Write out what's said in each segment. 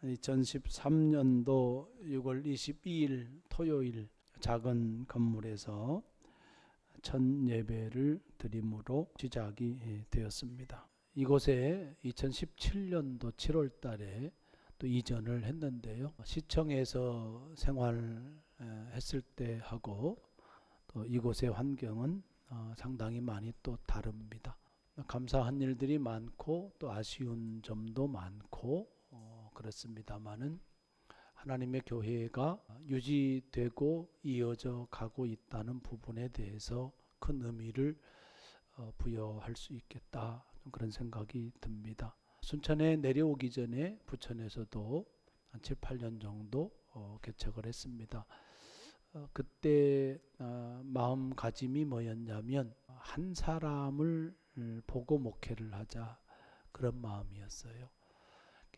2013년도 6월 22일 토요일 작은 건물에서 첫 예배를 드림으로 시작이 되었습니다. 이곳에 2017년도 7월 달에 또 이전을 했는데요. 시청에서 생활했을 때 하고 또 이곳의 환경은 상당히 많이 또 다릅니다. 감사한 일들이 많고 또 아쉬운 점도 많고 그렇습니다만은 하나님의 교회가 유지되고 이어져 가고 있다는 부분에 대해서 큰 의미를 부여할 수 있겠다, 그런 생각이 듭니다. 순천에 내려오기 전에 부천에서도 한 7, 8년 정도 개척을 했습니다. 그때 마음가짐이 뭐였냐면 한 사람을 보고 목회를 하자, 그런 마음이었어요.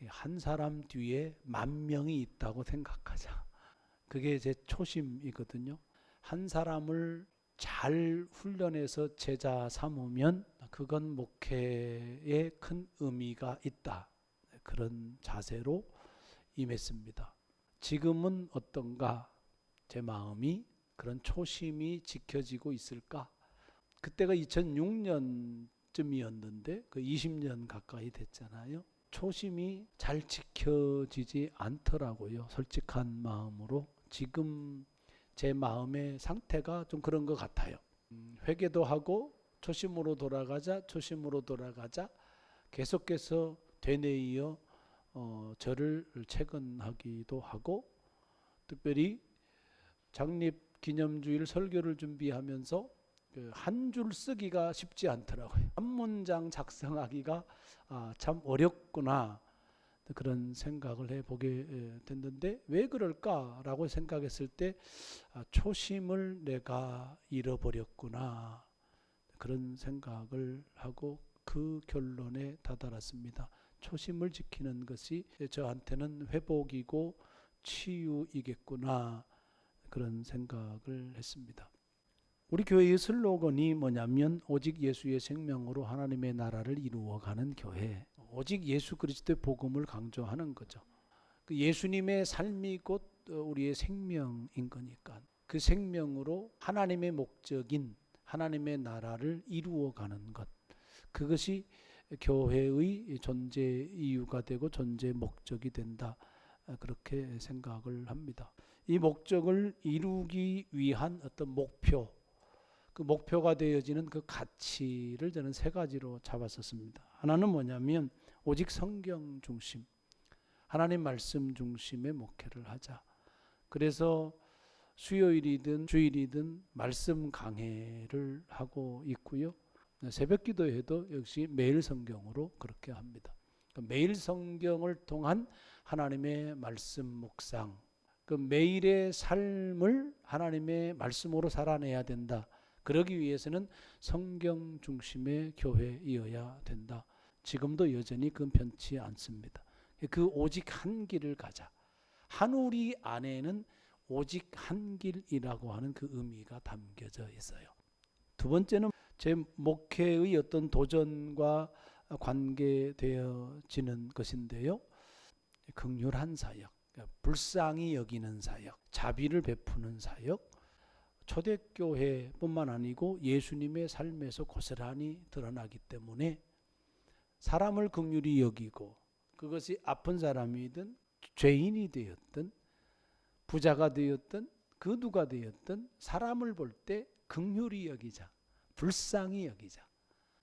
한 사람 뒤에 10,000명이 있다고 생각하자. 그게 제 초심이거든요. 한 사람을 잘 훈련해서 제자 삼으면 그건 목회에 큰 의미가 있다, 그런 자세로 임했습니다. 지금은 어떤가? 제 마음이, 그런 초심이 지켜지고 있을까? 그때가 2006년쯤이었는데 그 20년 가까이 됐잖아요. 초심이 잘 지켜지지 않더라고요. 솔직한 마음으로 지금 제 마음의 상태가 좀 그런 것 같아요. 회개도 하고 초심으로 돌아가자, 초심으로 돌아가자, 계속해서 되뇌이어 저를 채근하기도 하고, 특별히 장립 기념주일 설교를 준비하면서 한 줄 쓰기가 쉽지 않더라고요. 한 문장 작성하기가 참 어렵구나, 그런 생각을 해보게 됐는데, 왜 그럴까라고 생각했을 때 초심을 내가 잃어버렸구나, 그런 생각을 하고 그 결론에 다다랐습니다. 초심을 지키는 것이 저한테는 회복이고 치유이겠구나, 그런 생각을 했습니다. 우리 교회의 슬로건이 뭐냐면 오직 예수의 생명으로 하나님의 나라를 이루어가는 교회, 오직 예수 그리스도의 복음을 강조하는 거죠. 그 예수님의 삶이 곧 우리의 생명인 거니까 그 생명으로 하나님의 목적인 하나님의 나라를 이루어가는 것, 그것이 교회의 존재 이유가 되고 존재 목적이 된다, 그렇게 생각을 합니다. 이 목적을 이루기 위한 어떤 목표, 그 목표가 되어지는 그 가치를 저는 3가지로 잡았었습니다. 하나는 뭐냐면 오직 성경 중심, 하나님 말씀 중심의 목회를 하자. 그래서 수요일이든 주일이든 말씀 강해를 하고 있고요. 새벽 기도회도 역시 매일 성경으로 그렇게 합니다. 매일 성경을 통한 하나님의 말씀 묵상, 그 매일의 삶을 하나님의 말씀으로 살아내야 된다. 그러기 위해서는 성경 중심의 교회이어야 된다. 지금도 여전히 그건 변치 않습니다. 그 오직 한 길을 가자. 한 우리 안에는 오직 한 길이라고 하는 그 의미가 담겨져 있어요. 두 번째는 제 목회의 어떤 도전과 관계되어지는 것인데요. 긍휼한 사역, 불쌍히 여기는 사역, 자비를 베푸는 사역, 초대교회뿐만 아니고 예수님의 삶에서 고스란히 드러나기 때문에 사람을 긍휼히 여기고, 그것이 아픈 사람이든 죄인이 되었든 부자가 되었든 그 누가 되었든 사람을 볼 때 긍휼히 여기자, 불쌍히 여기자,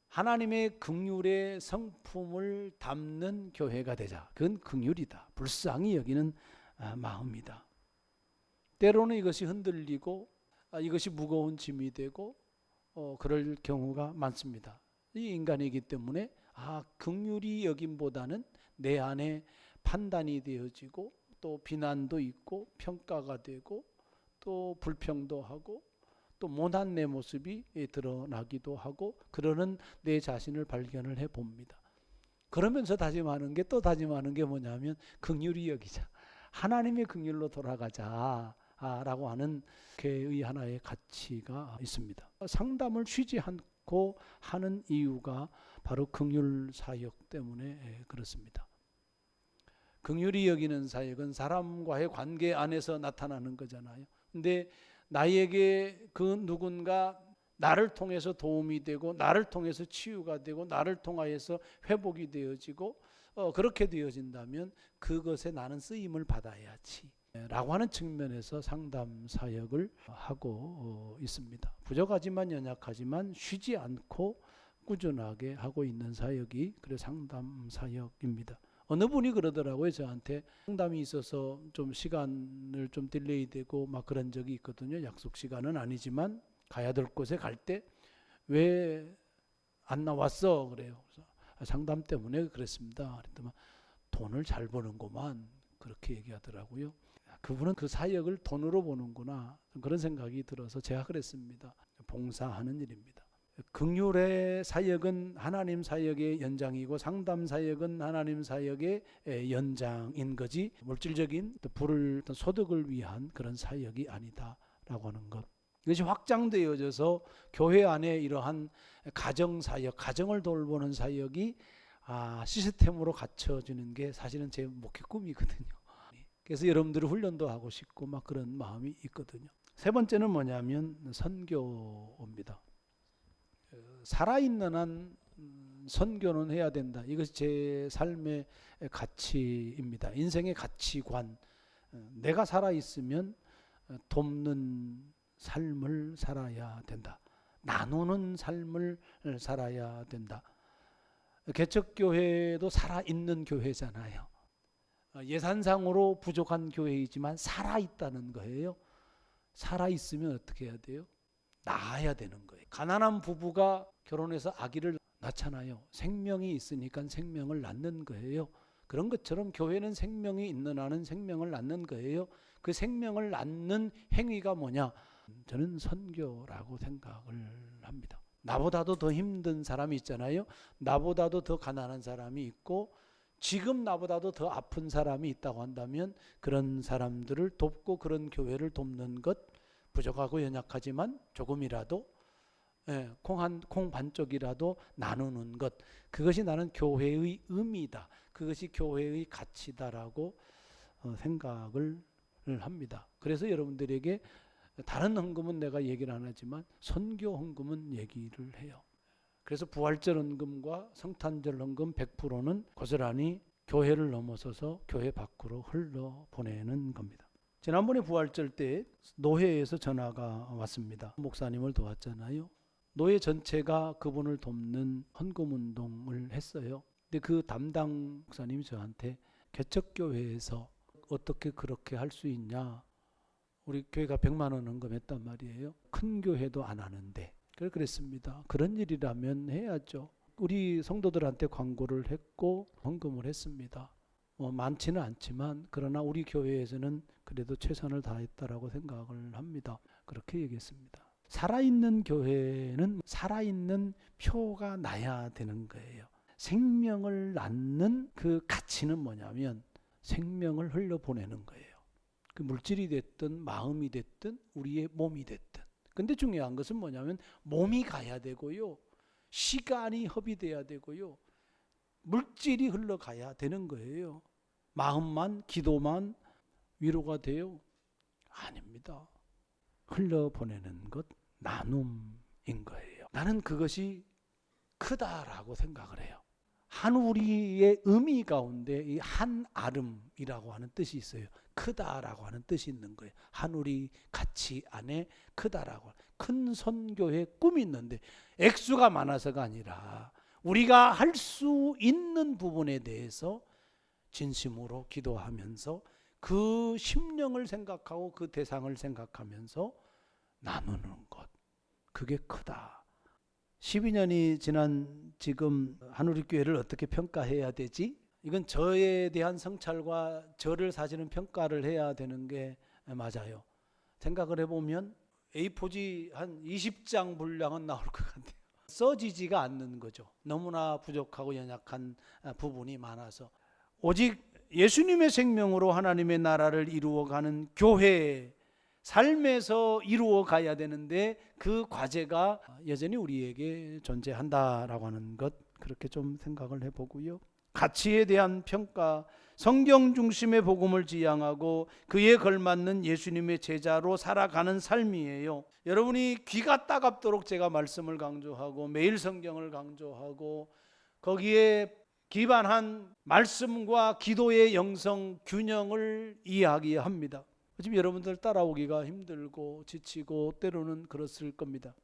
하나님의 긍휼의 성품을 담는 교회가 되자. 그건 긍휼이다, 불쌍히 여기는 마음이다. 때로는 이것이 흔들리고 이것이 무거운 짐이 되고 그럴 경우가 많습니다. 이 인간이기 때문에 긍휼히 여김보다는 내 안에 판단이 되어지고 또 비난도 있고 평가가 되고 또 불평도 하고 또 못난 내 모습이 드러나기도 하고, 그러는 내 자신을 발견을 해봅니다. 그러면서 다짐하는 게, 또 다짐하는 게 뭐냐면 긍휼히 여기자, 하나님의 긍휼로 돌아가자 라고 하는 교회의 하나의 가치가 있습니다. 상담을 쉬지 않고 하는 이유가 바로 긍휼 사역 때문에 그렇습니다. 긍휼히 여기는 사역은 사람과의 관계 안에서 나타나는 거잖아요. 근데 나에게 그 누군가 나를 통해서 도움이 되고 나를 통해서 치유가 되고 나를 통하여서 회복이 되어지고 그렇게 되어진다면 그것에 나는 쓰임을 받아야지 라고 하는 측면에서 상담 사역을 하고 있습니다. 부족하지만 연약하지만 쉬지 않고 꾸준하게 하고 있는 사역이 그래서 상담 사역입니다. 어느 분이 그러더라고요. 저한테 상담이 있어서 좀 시간을 좀 딜레이 되고 막 그런 적이 있거든요. 약속 시간은 아니지만 가야 될 곳에 갈 때 왜 안 나왔어? 그래요. 그래서 상담 때문에 그랬습니다. 그랬더니 돈을 잘 버는구만 그렇게 얘기하더라고요. 그분은 그 사역을 돈으로 보는구나 그런 생각이 들어서 제가 그랬습니다. 봉사하는 일입니다. 긍휼의 사역은 하나님 사역의 연장이고 상담 사역은 하나님 사역의 연장인 거지 물질적인 부를 소득을 위한 그런 사역이 아니다라고 하는 것. 이것이 확장되어져서 교회 안에 이러한 가정사역, 가정을 돌보는 사역이 시스템으로 갖춰지는 게 사실은 제 목회 꿈이거든요. 그래서 여러분들이 훈련도 하고 싶고 막 그런 마음이 있거든요. 세 번째는 뭐냐면 선교입니다. 살아있는 한 선교는 해야 된다. 이것이 제 삶의 가치입니다. 인생의 가치관. 내가 살아있으면 돕는 삶을 살아야 된다. 나누는 삶을 살아야 된다. 개척교회도 살아있는 교회잖아요. 예산상으로 부족한 교회이지만 살아있다는 거예요. 살아있으면 어떻게 해야 돼요? 낳아야 되는 거예요. 가난한 부부가 결혼해서 아기를 낳잖아요. 생명이 있으니까 생명을 낳는 거예요. 그런 것처럼 교회는 생명이 있는 한은 생명을 낳는 거예요. 그 생명을 낳는 행위가 뭐냐? 저는 선교라고 생각을 합니다. 나보다도 더 힘든 사람이 있잖아요. 나보다도 더 가난한 사람이 있고 지금 나보다도 더 아픈 사람이 있다고 한다면 그런 사람들을 돕고 그런 교회를 돕는 것 부족하고 연약하지만 조금이라도 콩 반쪽이라도 나누는 것 그것이 나는 교회의 의미다. 그것이 교회의 가치다라고 생각을 합니다. 그래서 여러분들에게 다른 헌금은 내가 얘기를 안 하지만 선교 헌금은 얘기를 해요. 그래서 부활절 헌금과 성탄절 헌금 100%는 고스란히 교회를 넘어서서 교회 밖으로 흘러보내는 겁니다. 지난번에 부활절 때 노회에서 전화가 왔습니다. 목사님을 도왔잖아요. 노회 전체가 그분을 돕는 헌금운동을 했어요. 근데 그 담당 목사님이 저한테 개척교회에서 어떻게 그렇게 할 수 있냐. 우리 교회가 100만 원 헌금했단 말이에요. 큰 교회도 안 하는데. 그랬습니다. 그런 일이라면 해야죠. 우리 성도들한테 광고를 했고 헌금을 했습니다. 많지는 않지만 그러나 우리 교회에서는 그래도 최선을 다했다라고 생각을 합니다. 그렇게 얘기했습니다. 살아있는 교회는 살아있는 표가 나야 되는 거예요. 생명을 낳는 그 가치는 뭐냐면 생명을 흘려보내는 거예요. 그 물질이 됐든 마음이 됐든 우리의 몸이 됐든. 근데 중요한 것은 뭐냐면 몸이 가야 되고요. 시간이 허비돼야 되고요. 물질이 흘러가야 되는 거예요. 마음만 기도만 위로가 돼요? 아닙니다. 흘려보내는 것 나눔인 거예요. 나는 그것이 크다라고 생각을 해요. 한 우리의 의미 가운데 이 한 아름이라고 하는 뜻이 있어요. 크다라고 하는 뜻이 있는 거예요. 한 우리 가치 안에 크다라고 큰 선교의 꿈이 있는데 액수가 많아서가 아니라 우리가 할 수 있는 부분에 대해서 진심으로 기도하면서 그 심령을 생각하고 그 대상을 생각하면서 나누는 것 그게 크다. 12년이 지난 지금 한우리교회를 어떻게 평가해야 되지? 이건 저에 대한 성찰과 저를 사실은 평가를 해야 되는 게 맞아요. 생각을 해보면 A4지 한 20장 분량은 나올 것 같아요. 써지지가 않는 거죠. 너무나 부족하고 연약한 부분이 많아서 오직 예수님의 생명으로 하나님의 나라를 이루어가는 교회 삶에서 이루어 가야 되는데 그 과제가 여전히 우리에게 존재한다라고 하는 것 그렇게 좀 생각을 해보고요. 가치에 대한 평가 성경 중심의 복음을 지향하고 그에 걸맞는 예수님의 제자로 살아가는 삶이에요. 여러분이 귀가 따갑도록 제가 말씀을 강조하고 매일 성경을 강조하고 거기에 기반한 말씀과 기도의 영성 균형을 이야기합니다. 지금 여러분들 따라오기가 힘들고 지치고 때로는 그렇을 겁니다.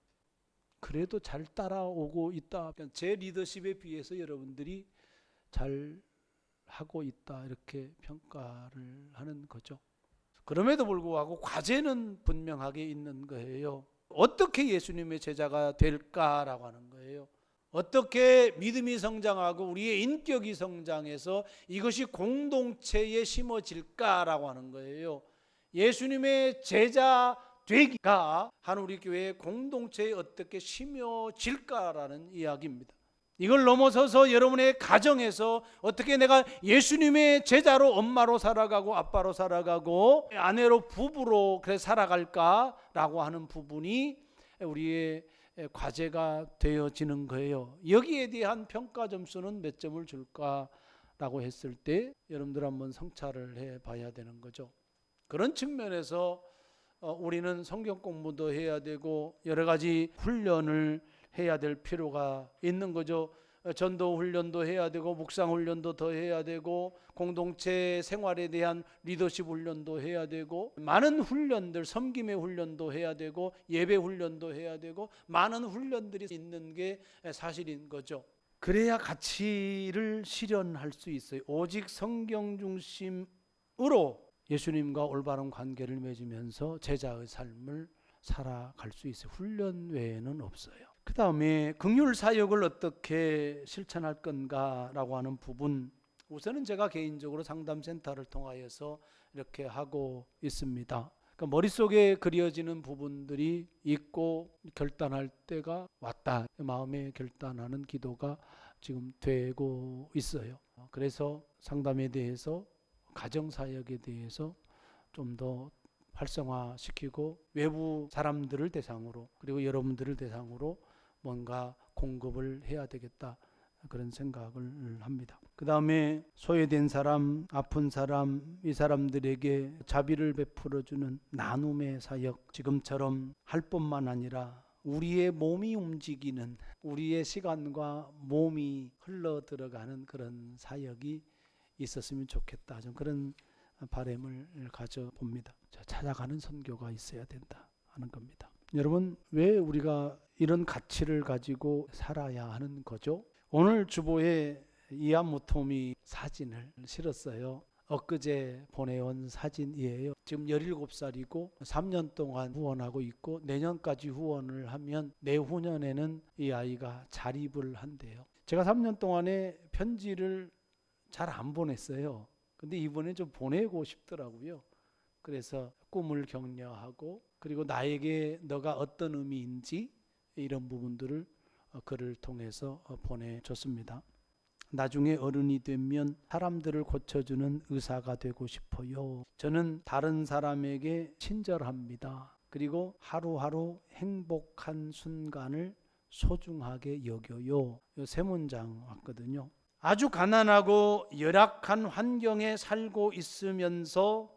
그래도 잘 따라오고 있다. 제 리더십에 비해서 여러분들이 잘 하고 있다 이렇게 평가를 하는 거죠. 그럼에도 불구하고 과제는 분명하게 있는 거예요. 어떻게 예수님의 제자가 될까라고 하는 거예요. 어떻게 믿음이 성장하고 우리의 인격이 성장해서 이것이 공동체에 심어질까라고 하는 거예요. 예수님의 제자 되기가 한 우리 교회의 공동체에 어떻게 심어질까라는 이야기입니다. 이걸 넘어서서 여러분의 가정에서 어떻게 내가 예수님의 제자로 엄마로 살아가고 아빠로 살아가고 아내로 부부로 그래 살아갈까라고 하는 부분이 우리의 과제가 되어지는 거예요. 여기에 대한 평가 점수는 몇 점을 줄까라고 했을 때 여러분들 한번 성찰을 해봐야 되는 거죠. 그런 측면에서 우리는 성경 공부도 해야 되고 여러 가지 훈련을 해야 될 필요가 있는 거죠. 전도 훈련도 해야 되고 묵상 훈련도 더 해야 되고 공동체 생활에 대한 리더십 훈련도 해야 되고 많은 훈련들, 섬김의 훈련도 해야 되고 예배 훈련도 해야 되고 많은 훈련들이 있는 게 사실인 거죠. 그래야 가치를 실현할 수 있어요. 오직 성경 중심으로 예수님과 올바른 관계를 맺으면서 제자의 삶을 살아갈 수 있어요. 훈련 외에는 없어요. 그 다음에 긍휼 사역을 어떻게 실천할 건가라고 하는 부분, 우선은 제가 개인적으로 상담센터를 통하여서 이렇게 하고 있습니다. 그러니까 머릿속에 그려지는 부분들이 있고 결단할 때가 왔다. 마음에 결단하는 기도가 지금 되고 있어요. 그래서 상담에 대해서 가정사역에 대해서 좀 더 활성화시키고 외부 사람들을 대상으로 그리고 여러분들을 대상으로 뭔가 공급을 해야 되겠다 그런 생각을 합니다. 그 다음에 소외된 사람, 아픈 사람, 이 사람들에게 자비를 베풀어주는 나눔의 사역, 지금처럼 할 뿐만 아니라 우리의 몸이 움직이는, 우리의 시간과 몸이 흘러 들어가는 그런 사역이 있었으면 좋겠다. 좀 그런 바람을 가져봅니다. 찾아가는 선교가 있어야 된다 하는 겁니다. 여러분, 왜 우리가 이런 가치를 가지고 살아야 하는 거죠? 오늘 주보에 이안무토미 사진을 실었어요. 엊그제 보내온 사진이에요. 지금 17살이고 3년 동안 후원하고 있고 내년까지 후원을 하면 내후년에는 이 아이가 자립을 한대요. 제가 3년 동안에 편지를 잘 안 보냈어요. 근데 이번에 좀 보내고 싶더라고요. 그래서 꿈을 격려하고 그리고 나에게 너가 어떤 의미인지 이런 부분들을 글을 통해서 보내줬습니다. 나중에 어른이 되면 사람들을 고쳐주는 의사가 되고 싶어요. 저는 다른 사람에게 친절합니다. 그리고 하루하루 행복한 순간을 소중하게 여겨요. 이 세 문장 왔거든요. 아주 가난하고 열악한 환경에 살고 있으면서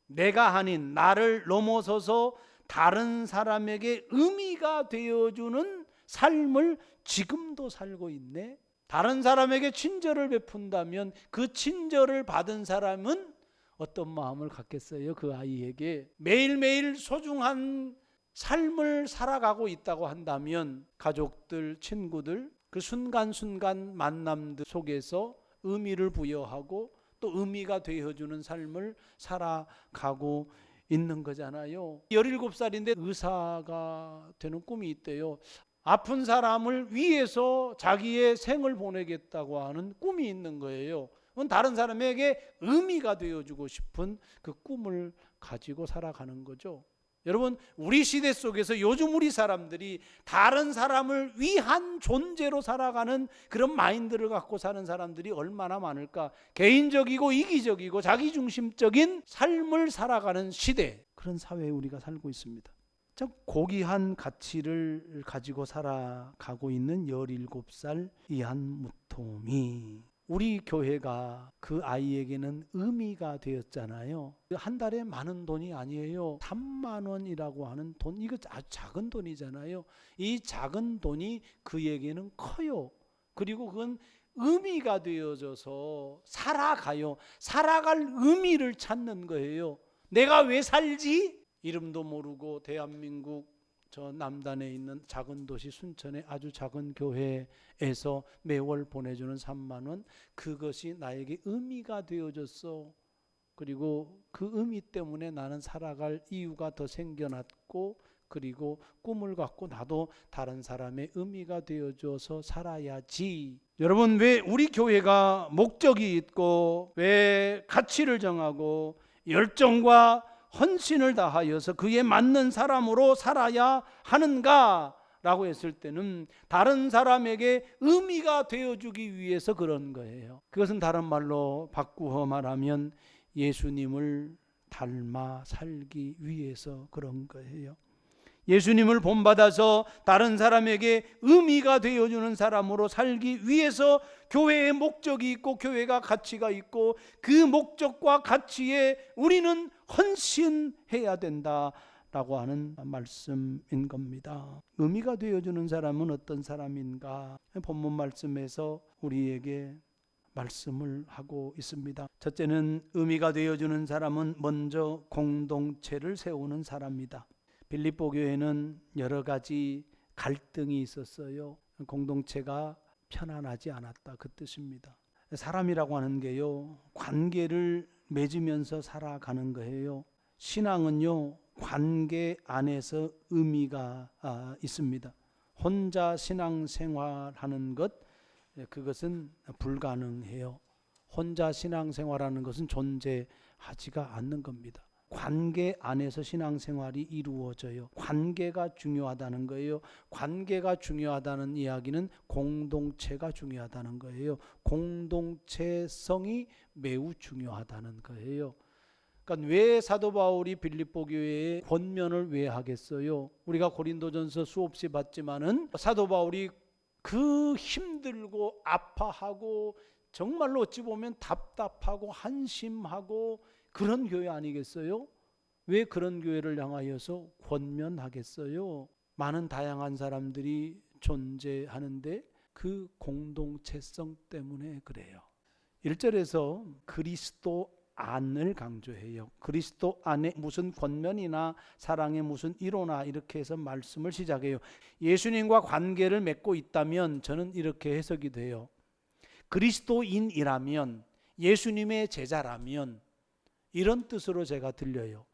내가 아닌 나를 넘어서서 다른 사람에게 의미가 되어주는 삶을 지금도 살고 있네. 다른 사람에게 친절을 베푼다면 그 친절을 받은 사람은 어떤 마음을 갖겠어요? 그 아이에게 매일매일 소중한 삶을 살아가고 있다고 한다면 가족들, 친구들 그 순간순간 만남들 속에서 의미를 부여하고 또 의미가 되어주는 삶을 살아가고 있는 거잖아요. 17살인데 의사가 되는 꿈이 있대요. 아픈 사람을 위해서 자기의 생을 보내겠다고 하는 꿈이 있는 거예요. 그건 다른 사람에게 의미가 되어주고 싶은 그 꿈을 가지고 살아가는 거죠. 여러분, 우리 시대 속에서 요즘 우리 사람들이 다른 사람을 위한 존재로 살아가는 그런 마인드를 갖고 사는 사람들이 얼마나 많을까. 개인적이고 이기적이고 자기중심적인 삶을 살아가는 시대, 그런 사회에 우리가 살고 있습니다. 참 고귀한 가치를 가지고 살아가고 있는 17살 이안무토미. 우리 교회가 그 아이에게는 의미가 되었잖아요. 한 달에 많은 돈이 아니에요. 3만 원이라고 하는 돈, 이거 아주 작은 돈이잖아요. 이 작은 돈이 그에게는 커요. 그리고 그건 의미가 되어져서 살아가요. 살아갈 의미를 찾는 거예요. 내가 왜 살지? 이름도 모르고 대한민국 저 남단에 있는 작은 도시 순천의 아주 작은 교회에서 매월 보내주는 3만 원, 그것이 나에게 의미가 되어졌어. 그리고 그 의미 때문에 나는 살아갈 이유가 더 생겨났고, 그리고 꿈을 갖고 나도 다른 사람의 의미가 되어줘서 살아야지. 여러분, 왜 우리 교회가 목적이 있고 왜 가치를 정하고 열정과 헌신을 다하여서 그에 맞는 사람으로 살아야 하는가? 라고 했을 때는 다른 사람에게 의미가 되어주기 위해서 그런 거예요. 그것은 다른 말로 바꾸어 말하면 예수님을 닮아 살기 위해서 그런 거예요. 예수님을 본받아서 다른 사람에게 의미가 되어주는 사람으로 살기 위해서 교회의 목적이 있고 교회가 가치가 있고, 그 목적과 가치에 우리는 헌신해야 된다라고 하는 말씀인 겁니다. 의미가 되어주는 사람은 어떤 사람인가? 본문 말씀에서 우리에게 말씀을 하고 있습니다. 첫째는 의미가 되어주는 사람은 먼저 공동체를 세우는 사람이다. 빌립보 교회는 여러 가지 갈등이 있었어요. 공동체가 편안하지 않았다, 그 뜻입니다. 사람이라고 하는 게요, 관계를 맺으면서 살아가는 거예요. 신앙은요, 관계 안에서 의미가 있습니다. 혼자 신앙생활하는 것, 그것은 불가능해요. 혼자 신앙생활하는 것은 존재하지가 않는 겁니다. 관계 안에서 신앙생활이 이루어져요. 관계가 중요하다는 거예요. 관계가 중요하다는 이야기는 공동체가 중요하다는 거예요. 공동체성이 매우 중요하다는 거예요. 그러니까 왜 사도 바울이 빌립보 교회에 권면을 왜 하겠어요? 우리가 고린도전서 수없이 봤지만은 사도 바울이 그 힘들고 아파하고 정말로 어찌 보면 답답하고 한심하고 그런 교회 아니겠어요? 왜 그런 교회를 향하여서 권면하겠어요? 많은 다양한 사람들이 존재하는데 그 공동체성 때문에 그래요. 1절에서 그리스도 안을 강조해요. 그리스도 안에 무슨 권면이나 사랑의 무슨 이로나 이렇게 해서 말씀을 시작해요. 예수님과 관계를 맺고 있다면 저는 이렇게 해석이 돼요. 그리스도인이라면, 예수님의 제자라면, 이런 뜻으로 제가 들려요.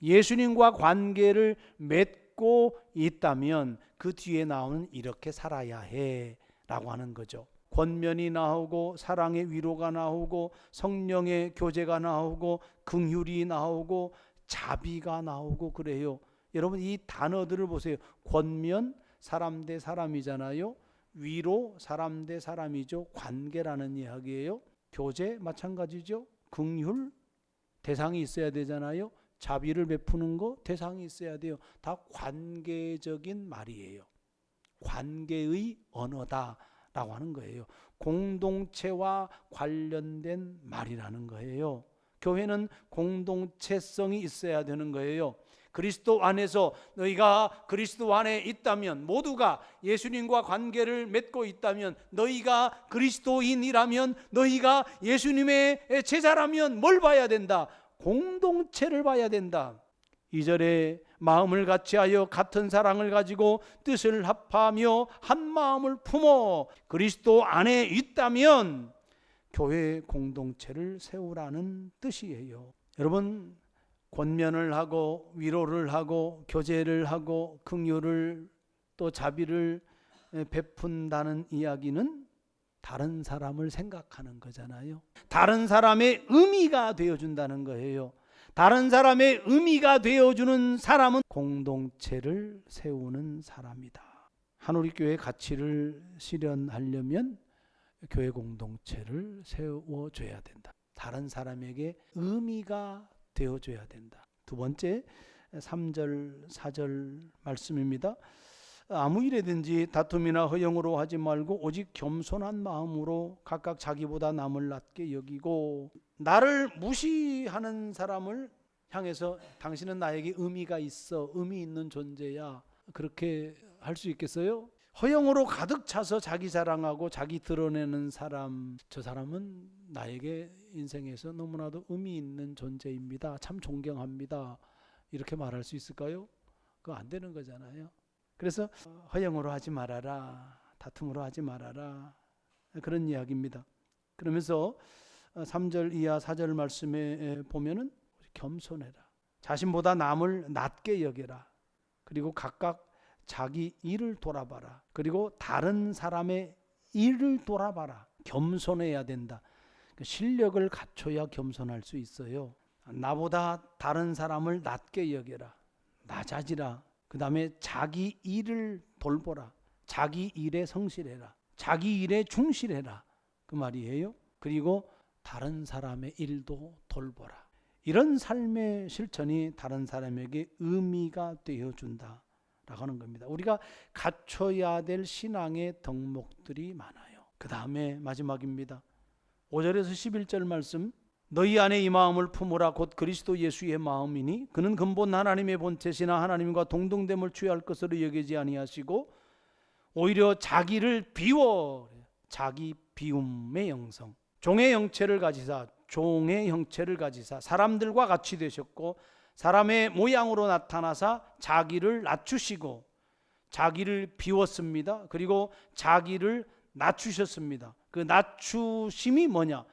예수님과 관계를 맺고 있다면 그 뒤에 나오는 이렇게 살아야 해 라고 하는 거죠. 권면이 나오고 사랑의 위로가 나오고 성령의 교제가 나오고 긍휼이 나오고 자비가 나오고 그래요. 여러분, 이 단어들을 보세요. 권면, 사람 대 사람이잖아요. 위로, 사람 대 사람이죠. 관계라는 이야기예요. 교제 마찬가지죠. 긍휼, 대상이 있어야 되잖아요. 자비를 베푸는 거 대상이 있어야 돼요. 다 관계적인 말이에요. 관계의 언어다라고 하는 거예요. 공동체와 관련된 말이라는 거예요. 교회는 공동체성이 있어야 되는 거예요. 그리스도 안에서 너희가 그리스도 안에 있다면, 모두가 예수님과 관계를 맺고 있다면, 너희가 그리스도인이라면, 너희가 예수님의 제자라면 뭘 봐야 된다? 공동체를 봐야 된다. 2절에 마음을 같이하여 같은 사랑을 가지고 뜻을 합하며 한 마음을 품어 그리스도 안에 있다면 교회 공동체를 세우라는 뜻이에요. 여러분, 권면을 하고 위로를 하고 교제를 하고 긍휼을 또 자비를 베푼다는 이야기는 다른 사람을 생각하는 거잖아요. 다른 사람의 의미가 되어준다는 거예요. 다른 사람의 의미가 되어주는 사람은 공동체를 세우는 사람이다. 한우리교회 가치를 실현하려면 교회 공동체를 세워줘야 된다. 다른 사람에게 의미가 되어줘야 된다. 두 번째, 3절 4절 말씀입니다. 아무 일에든지 다툼이나 허영으로 하지 말고 오직 겸손한 마음으로 각각 자기보다 남을 낮게 여기고, 나를 무시하는 사람을 향해서 당신은 나에게 의미가 있어, 의미 있는 존재야, 그렇게 할 수 있겠어요? 허영으로 가득 차서 자기 자랑하고 자기 드러내는 사람, 저 사람은 나에게 인생에서 너무나도 의미 있는 존재입니다, 참 존경합니다, 이렇게 말할 수 있을까요? 그거 안 되는 거잖아요. 그래서 허영으로 하지 말아라, 다툼으로 하지 말아라, 그런 이야기입니다. 그러면서 3절 이하 4절 말씀에 보면은 겸손해라, 자신보다 남을 낮게 여겨라, 그리고 각각 자기 일을 돌아봐라, 그리고 다른 사람의 일을 돌아봐라. 겸손해야 된다. 실력을 갖춰야 겸손할 수 있어요. 나보다 다른 사람을 낮게 여겨라, 낮아지라. 그 다음에 자기 일을 돌보라, 자기 일에 성실해라, 자기 일에 충실해라, 그 말이에요. 그리고 다른 사람의 일도 돌보라. 이런 삶의 실천이 다른 사람에게 의미가 되어준다 라고 하는 겁니다. 우리가 갖춰야 될 신앙의 덕목들이 많아요. 그 다음에 마지막입니다. 5절에서 11절 말씀, 너희 안에 이 마음을 품으라 곧 그리스도 예수의 마음이니 그는 근본 하나님의 본체시나 하나님과 동등됨을 취할 것으로 여기지 아니하시고 오히려 자기를 비워, 자기 비움의 영성, 종의 형체를 가지사 사람들과 같이 되셨고 사람의 모양으로 나타나사 자기를 낮추시고 자기를 비웠습니다. 그리고 자기를 낮추셨습니다. 그 낮추심이 뭐냐?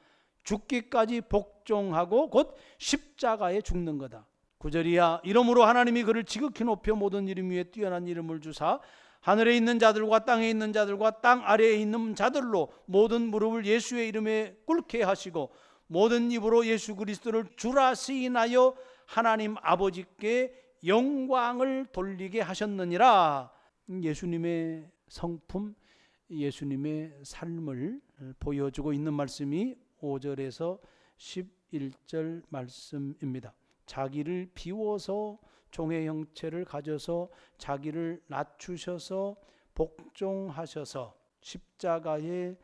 죽기까지 복종하고 곧 십자가에 죽는 거다. 9절이야. 이러므로 하나님이 그를 지극히 높여 모든 이름 위에 뛰어난 이름을 주사 하늘에 있는 자들과 땅에 있는 자들과 땅 아래에 있는 자들로 모든 무릎을 예수의 이름에 꿇게 하시고 모든 입으로 예수 그리스도를 주라 시인하여 하나님 아버지께 영광을 돌리게 하셨느니라. 예수님의 성품, 예수님의 삶을 보여주고 있는 말씀이 5절에서 11절 말씀입니다. 자기를 비워서 종의 형체를 가져서 자기를 낮추셔서 복종하셔서 십자가에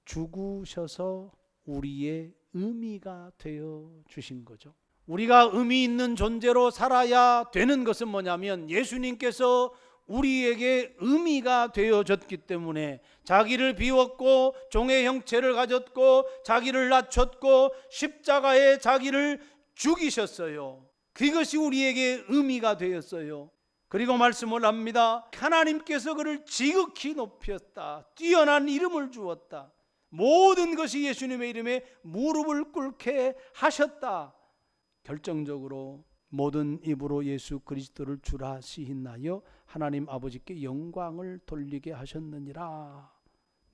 죽으셔서 우리의 의미가 되어 주신 거죠. 우리가 의미 있는 존재로 살아야 되는 것은 뭐냐면 예수님께서 우리에게 의미가 되어졌기 때문에 자기를 비웠고 종의 형체를 가졌고 자기를 낮췄고 십자가에 자기를 죽이셨어요. 그것이 우리에게 의미가 되었어요. 그리고 말씀을 합니다. 하나님께서 그를 지극히 높였다. 뛰어난 이름을 주었다. 모든 것이 예수님의 이름에 무릎을 꿇게 하셨다. 결정적으로 모든 입으로 예수 그리스도를 주라 시인하여 하나님 아버지께 영광을 돌리게 하셨느니라.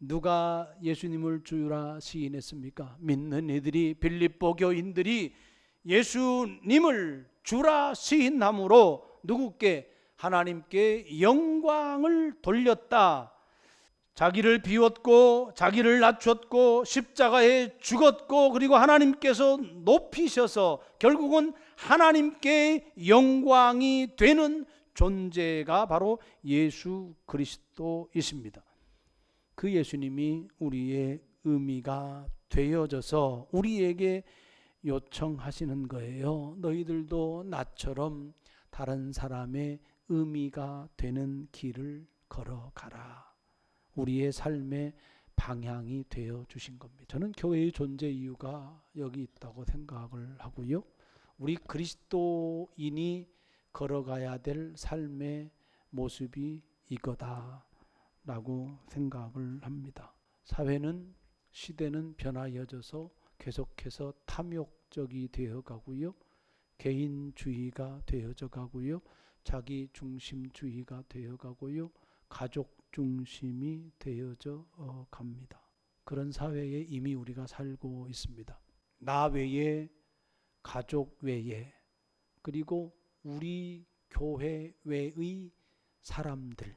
누가 예수님을 주라 시인했습니까? 믿는 이들이, 빌립보 교인들이 예수님을 주라 시인함으로 누구께? 하나님께 영광을 돌렸다. 자기를 비웠고 자기를 낮췄고 십자가에 죽었고 그리고 하나님께서 높이셔서 결국은 하나님께 영광이 되는 존재가 바로 예수 그리스도이십니다. 그 예수님이 우리의 의미가 되어져서 우리에게 요청하시는 거예요. 너희들도 나처럼 다른 사람의 의미가 되는 길을 걸어가라. 우리의 삶의 방향이 되어 주신 겁니다. 저는 교회의 존재 이유가 여기 있다고 생각을 하고요. 우리 그리스도인이 걸어가야 될 삶의 모습이 이거다라고 생각을 합니다. 사회는, 시대는 변화여져서 계속해서 탐욕적이 되어가고요. 개인주의가 되어져 가고요. 자기 중심주의가 되어가고요. 가족 중심이 되어져 갑니다. 그런 사회에 이미 우리가 살고 있습니다. 나 외에, 가족 외에, 그리고 우리 교회 외의 사람들,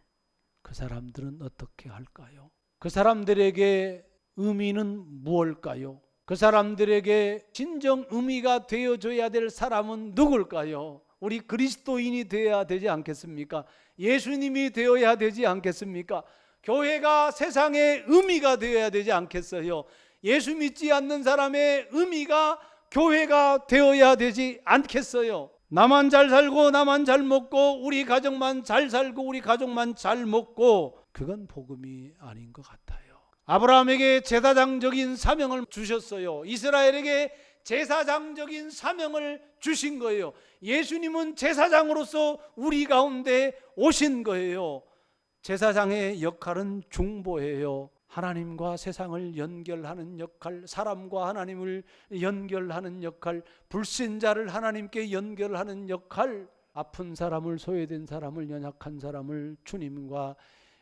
그 사람들은 어떻게 할까요? 그 사람들에게 의미는 무엇일까요? 그 사람들에게 진정 의미가 되어줘야 될 사람은 누굴까요? 우리 그리스도인이 되어야 되지 않겠습니까? 예수님이 되어야 되지 않겠습니까? 교회가 세상의 의미가 되어야 되지 않겠어요? 예수 믿지 않는 사람의 의미가 교회가 되어야 되지 않겠어요? 나만 잘 살고 나만 잘 먹고 우리 가정만 잘 살고 우리 가족만 잘 먹고, 그건 복음이 아닌 것 같아요. 아브라함에게 제사장적인 사명을 주셨어요. 이스라엘에게 제사장적인 사명을 주신 거예요. 예수님은 제사장으로서 우리 가운데 오신 거예요. 제사장의 역할은 중보예요. 하나님과 세상을 연결하는 역할, 사람과 하나님을 연결하는 역할, 불신자를 하나님께 연결하는 역할, 아픈 사람을, 소외된 사람을, 연약한 사람을 주님과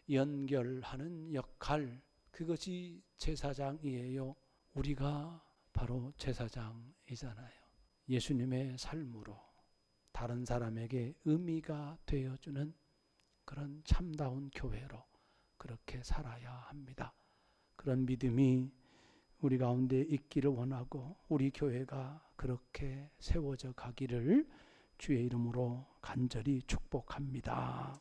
연결하는 역할, 그것이 제사장이에요. 우리가 바로 제사장이잖아요. 예수님의 삶으로 다른 사람에게 의미가 되어주는 그런 참다운 교회로 그렇게 살아야 합니다. 그런 믿음이 우리 가운데 있기를 원하고 우리 교회가 그렇게 세워져 가기를 주의 이름으로 간절히 축복합니다.